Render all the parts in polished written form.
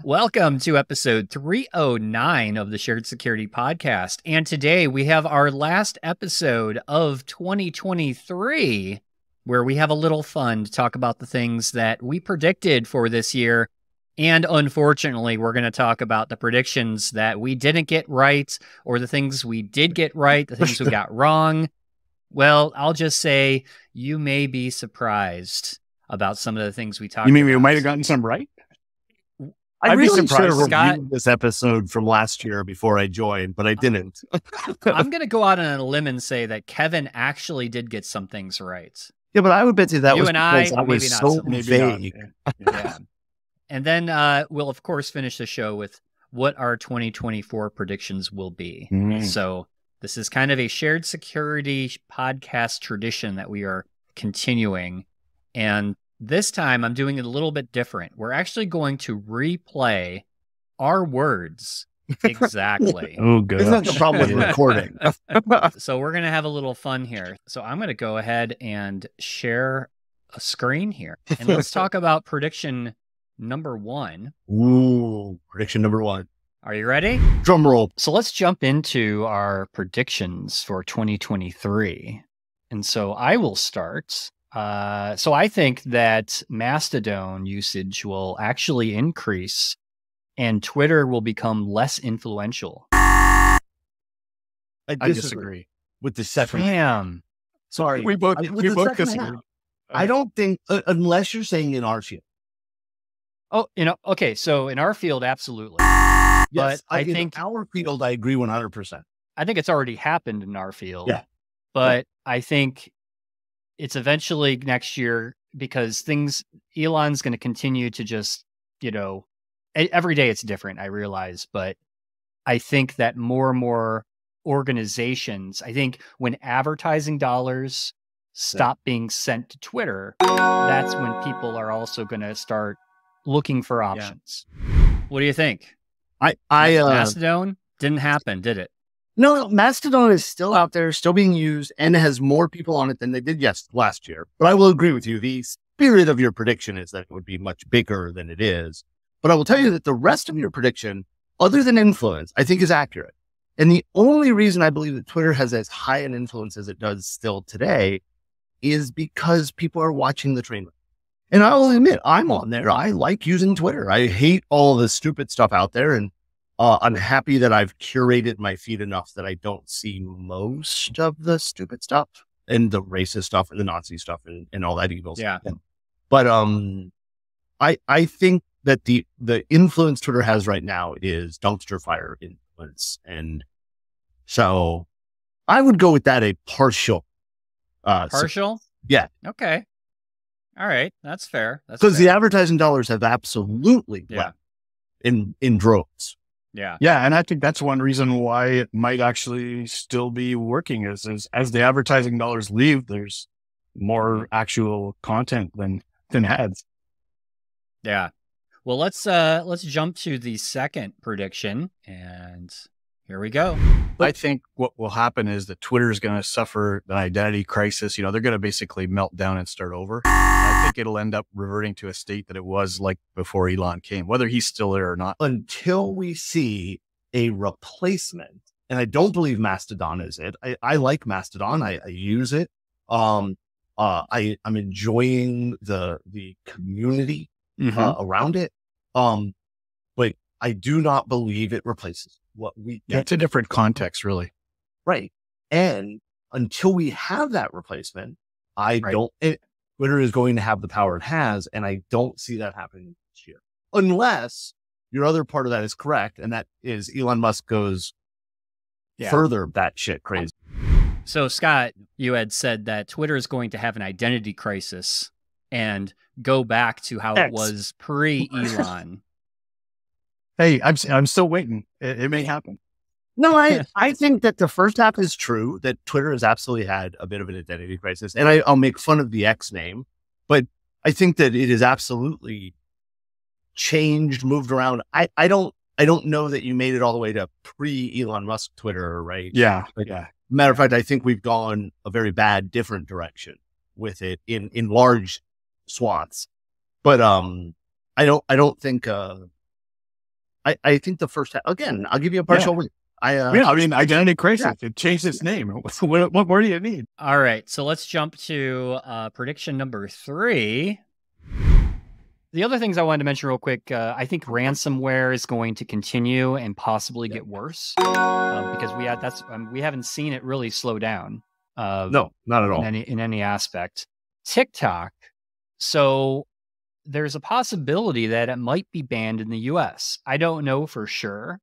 Welcome to episode 309 of the Shared Security Podcast. And today we have our last episode of 2023, where we have a little fun to talk about the things that we predicted for this year. And unfortunately, we're going to talk about the predictions that we didn't get right, or the things we did get right, the things we got wrong. Well, I'll just say you may be surprised about some of the things we talked about. You mean we might have gotten some right? I really should have Scott, reviewed this episode from last year before I joined, but I didn't. I'm going to go out on a limb and say that Kevin actually did get some things right. Yeah, but I would bet you that You was and because I, I was maybe not so so much. vague. Yeah. And then we'll, of course, finish the show with what our 2024 predictions will be. So this is kind of a shared security podcast tradition that we are continuing. And this time I'm doing it a little bit different. We're actually going to replay our words exactly. Oh, good. Isn't that the problem with recording? So we're going to have a little fun here. So I'm going to go ahead and share a screen here. And let's talk about prediction number 1. Ooh, prediction number 1. Are you ready? Drum roll. So let's jump into our predictions for 2023. And so I will start. So I think that Mastodon usage will actually increase and Twitter will become less influential. I I disagree. with the second. Damn. Sorry. We both With we the both second disagree. half. I don't think, unless you're saying in our field. Oh, okay. So in our field, absolutely. Yes, But I in think our field, I agree 100%. I think it's already happened in our field. Yeah. But I think it's eventually next year because Elon's going to continue to just, every day it's different, I realize. But I think that more and more organizations, I think when advertising dollars stop being sent to Twitter, that's when people are also going to start looking for options. What do you think? Mastodon didn't happen, did it? No, Mastodon is still out there, still being used, and has more people on it than they did last year. But I will agree with you. The spirit of your prediction is that it would be much bigger than it is. But I will tell you that the rest of your prediction, other than influence, I think is accurate. And the only reason I believe that Twitter has as high an influence as it does still today is because people are watching the train wreck. And I will admit, I'm on there. I like using Twitter. I hate all the stupid stuff out there. And I'm happy that I've curated my feed enough that I don't see most of the stupid stuff and the racist stuff and the Nazi stuff and all that evil stuff. Yeah. But I think that the influence Twitter has right now is dumpster fire influence. And so I would go with that a partial. Partial? Yeah. Okay. All right. That's fair. Because the advertising dollars have absolutely Yeah. left in droves. Yeah. Yeah, and I think that's one reason why it might actually still be working is as the advertising dollars leave, there's more actual content than ads. Yeah. Well, let's jump to the second prediction, and here we go. I think what will happen is that Twitter is going to suffer an identity crisis. They're going to basically melt down and start over. I think it'll end up reverting to a state that it was like before Elon came, whether he's still there or not. Until we see a replacement, and I don't believe Mastodon is it. I like Mastodon. I use it. I'm enjoying the community around it. But I do not believe it replaces what we get. It's a different context, really. Right. And until we have that replacement, Twitter is going to have the power it has. And I don't see that happening this year, unless your other part of that is correct. And that is Elon Musk goes further batshit crazy. So Scott, you had said that Twitter is going to have an identity crisis and go back to how it was pre-Elon. Hey, I'm still waiting. It may happen. No, I think that the first half is true, that Twitter has absolutely had a bit of an identity crisis. And I'll make fun of the X name, but I think that it is absolutely changed, moved around. I don't know that you made it all the way to pre-Elon Musk Twitter, right? Yeah. Like, yeah. Matter of fact, I think we've gone a very bad, different direction with it in large swaths. But I don't think I think the first half, again, I'll give you a partial win. I mean, Identity Crisis, it changed its name. What more do you need? All right, so let's jump to prediction number 3. The other things I wanted to mention real quick, I think ransomware is going to continue and possibly get worse because we haven't seen it really slow down. No, not at all. In any aspect. TikTok. So there's a possibility that it might be banned in the US. I don't know for sure,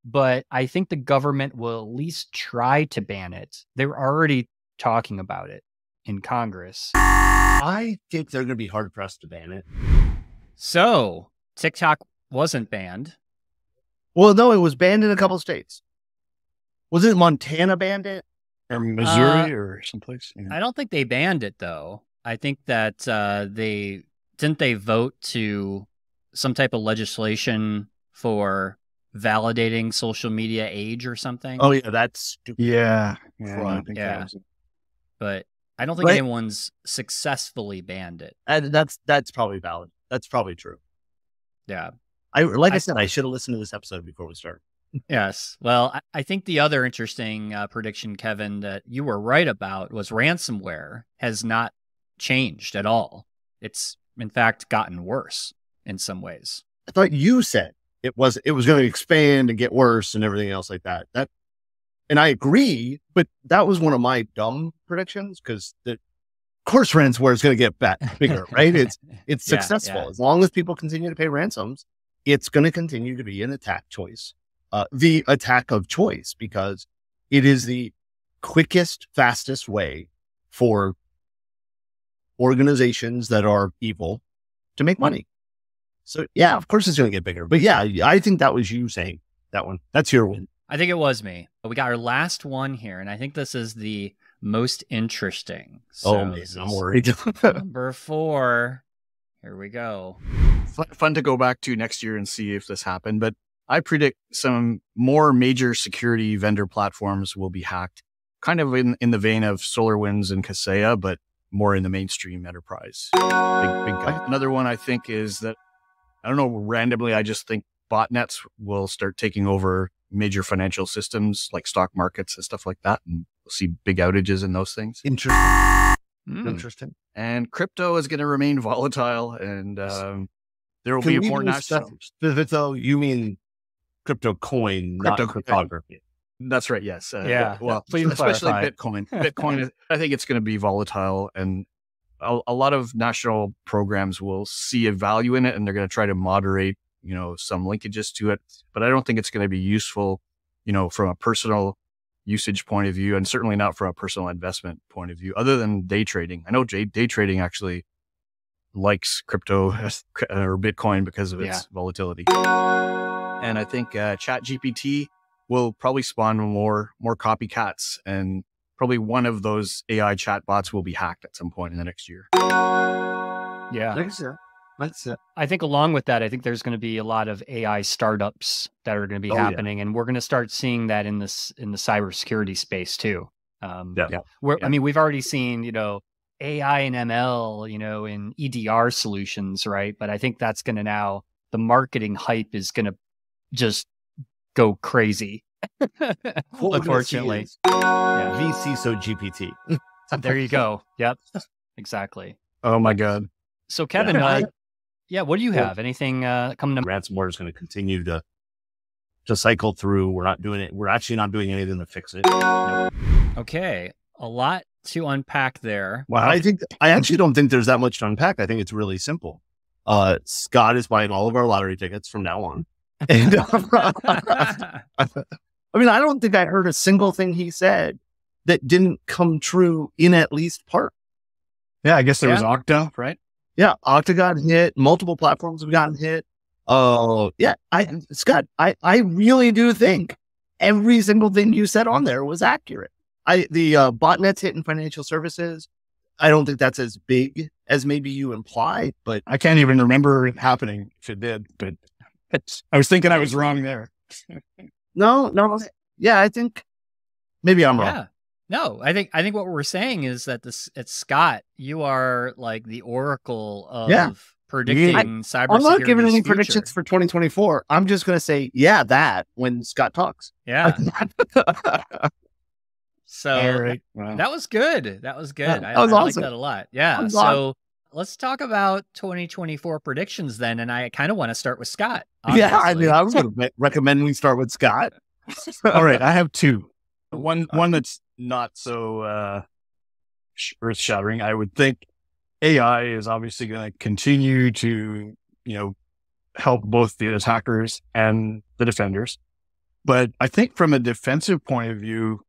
but I think the government will at least try to ban it. They're already talking about it in Congress. I think they're going to be hard pressed to ban it. So TikTok wasn't banned. Well, no, it was banned in a couple states. Was it Montana banned it? Or Missouri or someplace? Yeah. I don't think they banned it, though. I think that they vote to some type of legislation for validating social media age or something. Oh, yeah, that's stupid. Yeah. I think that was it. But I don't think anyone's successfully banned it. And that's probably valid. That's probably true. Yeah. I said, I should have listened to this episode before we start. Yes. Well, I think the other interesting prediction, Kevin, that you were right about was ransomware has not changed at all. It's, in fact, gotten worse in some ways. I thought you said it was going to expand and get worse and everything else like that. And I agree, but that was one of my dumb predictions because of course ransomware is going to get bigger, right? It's successful. Yeah. As long as people continue to pay ransoms, it's going to continue to be an attack choice. The attack of choice, because it is the quickest, fastest way for organizations that are evil to make money. So yeah, of course it's going to get bigger. But yeah, I think that was you saying that one. That's your win. I think it was me. We got our last one here, and I think this is the most interesting. So man, I'm worried. Number 4. Here we go. Fun to go back to next year and see if this happened, but I predict some more major security vendor platforms will be hacked, kind of in the vein of SolarWinds and Kaseya, but more in the mainstream enterprise. Big guy. Another one I think is that, I don't know, randomly, I just think botnets will start taking over major financial systems like stock markets and stuff like that. And we'll see big outages in those things. Interesting. And crypto is going to remain volatile, and there will be more national. So you mean crypto coin, not cryptography? That's right. Yes. Yeah. Well, please especially clarify. Bitcoin. Bitcoin, I think it's going to be volatile, and a lot of national programs will see a value in it, and they're going to try to moderate, some linkages to it. But I don't think it's going to be useful, from a personal usage point of view, and certainly not from a personal investment point of view, other than day trading. I know day trading actually likes crypto or Bitcoin because of its volatility. And I think ChatGPT will probably spawn more copycats, and probably one of those AI chatbots will be hacked at some point in the next year. Yeah. That's it. I think along with that, I think there's going to be a lot of AI startups that are going to be happening, and we're going to start seeing that in the cybersecurity space too. I mean, we've already seen, AI and ML, in EDR solutions, right? But I think that's going to now, the marketing hype is going to just go crazy. Unfortunately. VC so GPT. There you go. Yep. Exactly. Oh my God. So Kevin, what do you have? Anything coming to ransomware is going to continue to cycle through. We're not doing it. We're actually not doing anything to fix it. Okay. A lot to unpack there. Well, I actually don't think there's that much to unpack. I think it's really simple. Scott is buying all of our lottery tickets from now on. And I mean, I don't think I heard a single thing he said that didn't come true in at least part. Yeah, I guess there was Okta, right? Yeah, Okta got hit. Multiple platforms have gotten hit. Scott, I really do think every single thing you said on there was accurate. The botnets hit in financial services. I don't think that's as big as maybe you implied, but I can't even remember it happening if it did. But I was thinking I was wrong there. No. Yeah, I think maybe I'm wrong. Yeah. No, I think what we're saying is that it's Scott, you are like the oracle of predicting cybersecurity. I'm not giving any future. predictions for 2024. I'm just going to say, yeah, that when Scott talks. Yeah. So All right. Wow. that was good. That was good. That I was like awesome. that a lot. Yeah. That was So let's talk about 2024 predictions then. And I kind of want to start with Scott. Yeah, I obviously. mean, I was going to recommend we start with Scott. All right. I have two. One that's not so earth shattering. I would think AI is obviously going to continue to, help both the attackers and the defenders. But I think from a defensive point of view,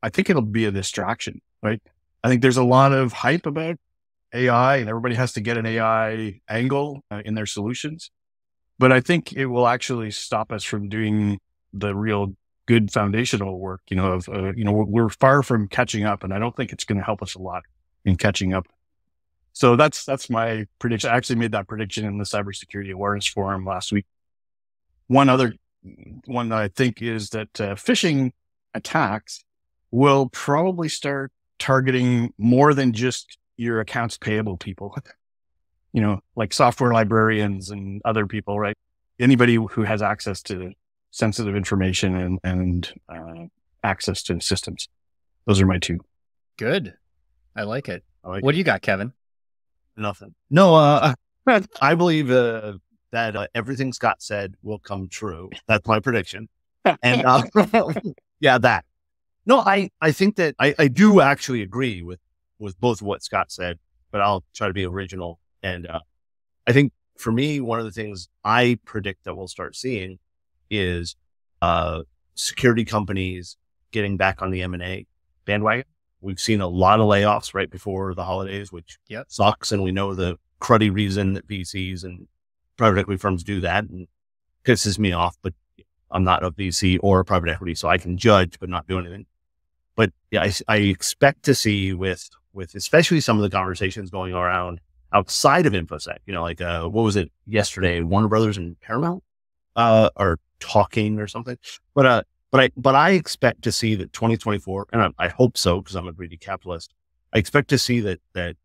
I think it'll be a distraction, right? I think there's a lot of hype about AI and everybody has to get an AI angle in their solutions. But I think it will actually stop us from doing the real good foundational work, we're far from catching up, and I don't think it's going to help us a lot in catching up. So that's my prediction. I actually made that prediction in the Cybersecurity Awareness Forum last week. One other one that I think is that phishing attacks will probably start targeting more than just your accounts payable people, like software librarians and other people, right? Anybody who has access to sensitive information and access to systems. Those are my two. Good. I like it. like What do you got, Kevin? Nothing. No, I believe that everything Scott said will come true. That's my prediction. And yeah, that. No, I think that I do actually agree with both what Scott said, but I'll try to be original. And I think for me, one of the things I predict that we'll start seeing is security companies getting back on the M&A bandwagon. We've seen a lot of layoffs right before the holidays, which sucks. And we know the cruddy reason that VCs and private equity firms do that, and pisses me off, but I'm not a VC or a private equity, so I can judge, but not do anything. But yeah, I expect to see with especially some of the conversations going around outside of InfoSec, what was it yesterday? Warner Brothers and Paramount are talking or something. But I expect to see that 2024, and I hope so because I'm a greedy capitalist. I expect to see that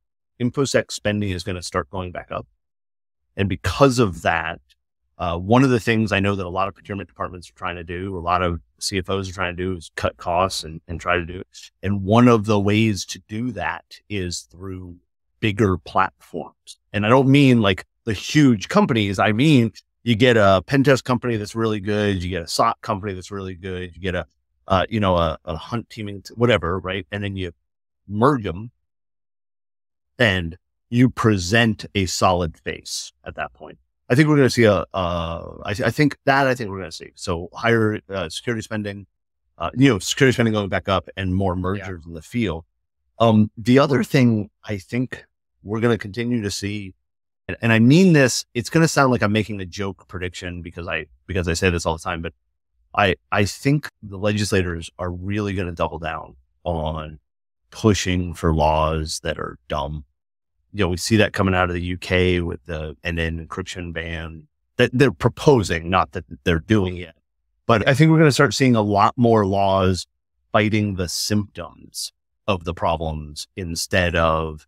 InfoSec spending is going to start going back up, and because of that, one of the things I know that a lot of procurement departments are trying to do, a lot of CFOs are trying to do, is cut costs and try to do it. And one of the ways to do that is through bigger platforms. And I don't mean like the huge companies. I mean, you get a pen test company that's really good. You get a SOC company that's really good. You get a hunt teaming, whatever, right? And then you merge them and you present a solid face at that point. I think we're going to see I think we're going to see. So higher security spending, security spending going back up and more mergers in the field. The other thing I think we're going to continue to see, and I mean this, it's going to sound like I'm making a joke prediction because I say this all the time, but I think the legislators are really going to double down on pushing for laws that are dumb. We see that coming out of the UK with the end-to-end encryption ban that they're proposing, not that they're doing it. But I think we're going to start seeing a lot more laws fighting the symptoms of the problems instead of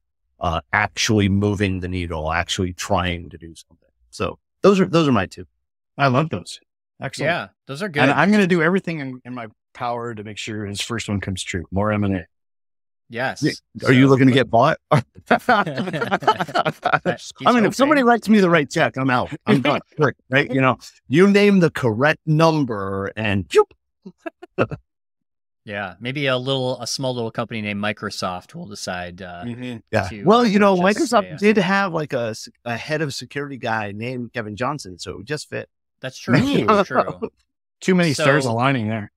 actually moving the needle, actually trying to do something. So those are my two. I love those. Excellent. Yeah, those are good. And I'm going to do everything in my power to make sure his first one comes true. More M&A. Yes. Are you looking to get bought? I mean, if somebody writes me the right check, I'm out. I'm done. Right? You name the correct number and yeah, maybe a small little company named Microsoft will decide. Yeah. Well, Microsoft did have like a head of security guy named Kevin Johnson, so it would just fit. That's true. That's true. Too many stars aligning there.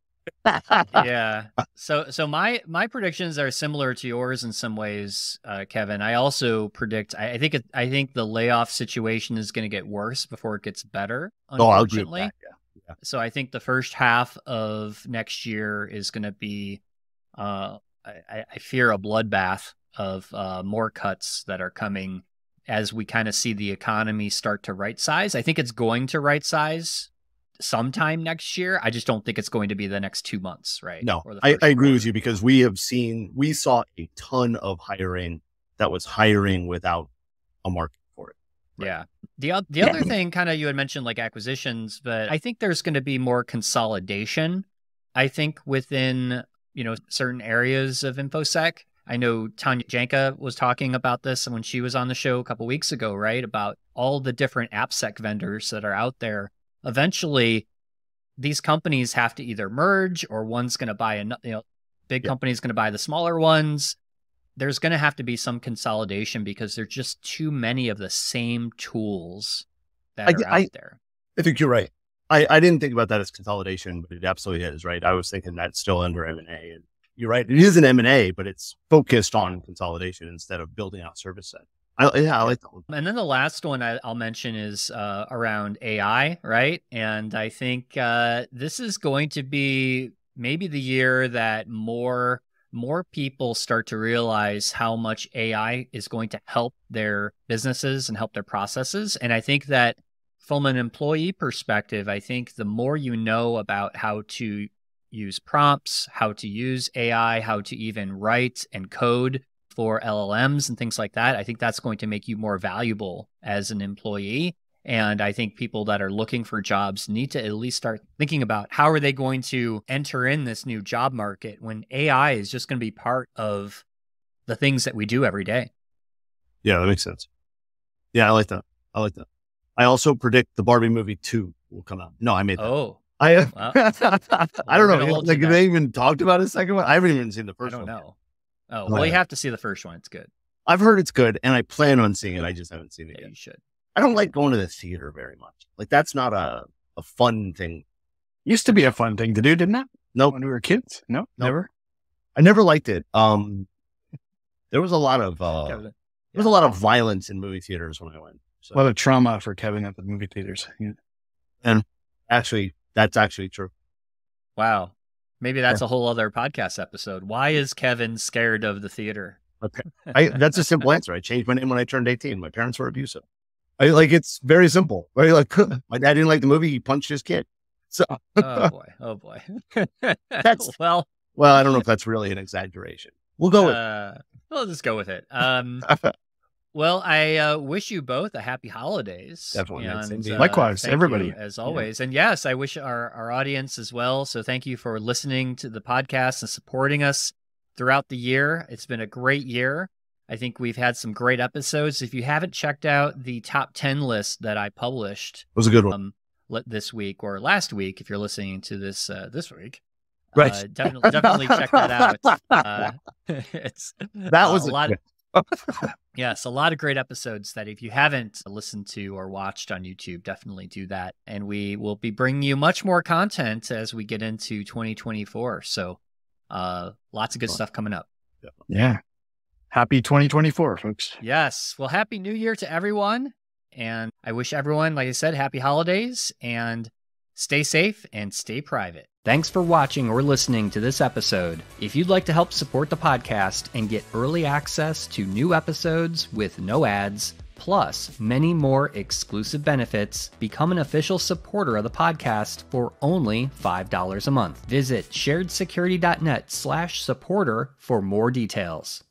Yeah. So my predictions are similar to yours in some ways, Kevin. I also predict. I think the layoff situation is going to get worse before it gets better. I'll agree with that. Yeah. So I think the first half of next year is going to be, I fear, a bloodbath of more cuts that are coming as we kind of see the economy start to right size. I think it's going to right size sometime next year. I just don't think it's going to be the next 2 months, right? No, I agree with you because we saw a ton of hiring that was hiring without a market for it. Yeah. The other thing, kind of, you had mentioned like acquisitions, but I think there's going to be more consolidation. I think within, certain areas of InfoSec. I know Tanya Janka was talking about this when she was on the show a couple weeks ago, right? About all the different AppSec vendors that are out there. Eventually, these companies have to either merge, or one's going to buy big company's going to buy the smaller ones. There's going to have to be some consolidation because there's just too many of the same tools that are out there. I think you're right. I didn't think about that as consolidation, but it absolutely is, right? I was thinking that's still under M&A. And you're right. It is an M&A, but it's focused on consolidation instead of building out service set. I like that one. And then the last one I'll mention is around AI, right? And I think this is going to be maybe the year that more people start to realize how much AI is going to help their businesses and help their processes. And I think that from an employee perspective, I think the more you know about how to use prompts, how to use AI, how to even write and code for LLMs and things like that, I think that's going to make you more valuable as an employee. And I think people that are looking for jobs need to at least start thinking about how are they going to enter in this new job market when AI is just going to be part of the things that we do every day. Yeah, that makes sense. Yeah, I like that. I also predict the Barbie movie 2 will come out. No, I made that. Oh. I Well, don't know. Like, they even talked about a second one. I haven't even seen the first one. I don't know. Oh, well, you have to see the first one. It's good. I've heard it's good, and I plan on seeing it. I just haven't seen it yet. You should. I don't like going to the theater very much. Like, that's not a fun thing. Used to be a fun thing to do, didn't it? Nope. When we were kids? No, never. I never liked it. There was a lot of violence in movie theaters when I went. So. A lot of trauma for Kevin at the movie theaters. Yeah. And actually, that's actually true. Wow. Maybe that's a whole other podcast episode. Why is Kevin scared of the theater? Okay. That's a simple answer. I changed my name when I turned 18. My parents were abusive. It's very simple. Right? Like, my dad didn't like the movie. He punched his kid. So, oh boy. That's well, I don't know if that's really an exaggeration. We'll go with we'll just go with it. Well, I wish you both a happy holidays. Definitely. And, likewise, everybody. As always. Yeah. And yes, I wish our audience as well. So thank you for listening to the podcast and supporting us throughout the year. It's been a great year. I think we've had some great episodes. If you haven't checked out the top 10 list that I published, it was a good one this week or last week, if you're listening to this this week, right? Definitely check that out. That was a lot. Yes, a lot of great episodes that if you haven't listened to or watched on YouTube, definitely do that. And we will be bringing you much more content as we get into 2024. So lots of good stuff coming up. Yeah. Happy 2024, folks. Yes. Well, happy New Year to everyone. And I wish everyone, like I said, happy holidays and stay safe and stay private. Thanks for watching or listening to this episode. If you'd like to help support the podcast and get early access to new episodes with no ads, plus many more exclusive benefits, become an official supporter of the podcast for only $5 a month. Visit sharedsecurity.net/supporter for more details.